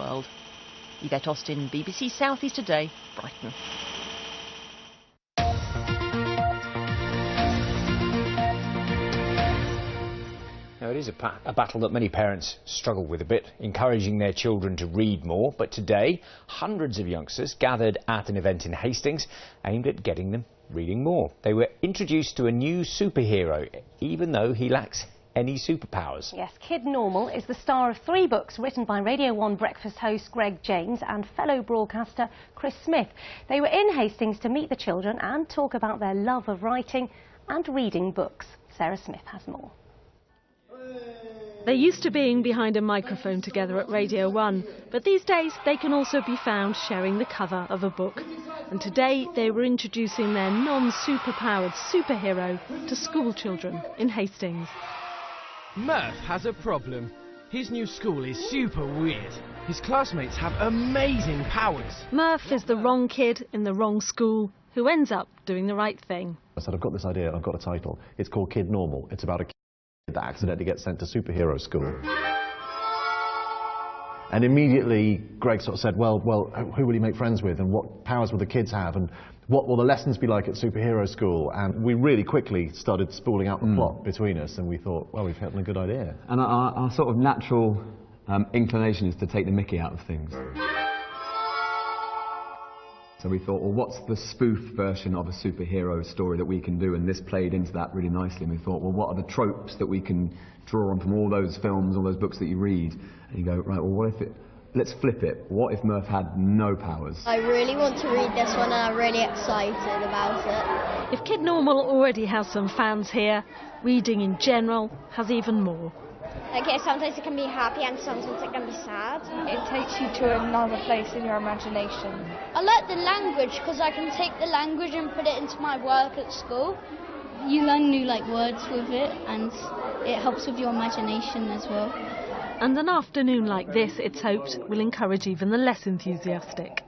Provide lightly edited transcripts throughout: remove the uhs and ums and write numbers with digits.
world. Yvette Austin, BBC South East Today, Brighton. Now, it is a battle that many parents struggle with a bit, encouraging their children to read more. But today, hundreds of youngsters gathered at an event in Hastings aimed at getting them reading more. They were introduced to a new superhero, even though he lacks any superpowers. Yes, Kid Normal is the star of 3 books written by Radio 1 breakfast host Greg James and fellow broadcaster Chris Smith. They were in Hastings to meet the children and talk about their love of writing and reading books. Sarah Smith has more. They're used to being behind a microphone together at Radio 1, but these days they can also be found sharing the cover of a book. And today they were introducing their non-superpowered superhero to school children in Hastings. Murph has a problem. His new school is super weird. His classmates have amazing powers. Murph is the wrong kid in the wrong school who ends up doing the right thing. I said, I've got this idea, I've got a title. It's called Kid Normal. It's about a kid that accidentally gets sent to superhero school. And immediately Greg sort of said, well, who will he make friends with, and what powers will the kids have, and what will the lessons be like at superhero school? And we really quickly started spooling out the plot between us, and we thought, well, we've had a good idea. And our sort of natural inclination is to take the mickey out of things. So we thought, well, what's the spoof version of a superhero story that we can do? And this played into that really nicely. And we thought, well, what are the tropes that we can draw on from all those films, all those books that you read? And you go, right, well, what if let's flip it. What if Murph had no powers? I really want to read this one and I'm really excited about it. If Kid Normal already has some fans here, reading in general has even more. Okay, sometimes it can be happy and sometimes it can be sad. It takes you to another place in your imagination. I like the language because I can take the language and put it into my work at school. You learn new words with it, and it helps with your imagination as well. And an afternoon like this, it's hoped, will encourage even the less enthusiastic.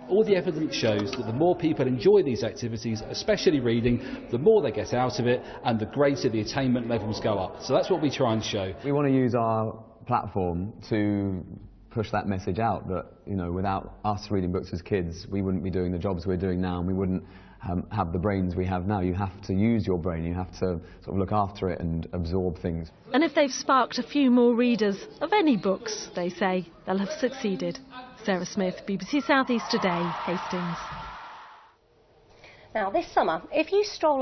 All the evidence shows that the more people enjoy these activities, especially reading, the more they get out of it and the greater the attainment levels go up. So that's what we try and show. We want to use our platform to push that message out that, you know, without us reading books as kids, we wouldn't be doing the jobs we're doing now, and we wouldn't have the brains we have now. You have to use your brain, you have to sort of look after it and absorb things. And if they've sparked a few more readers of any books, they say, they'll have succeeded. Sarah Smith, BBC South East Today, Hastings. Now, this summer, if you stroll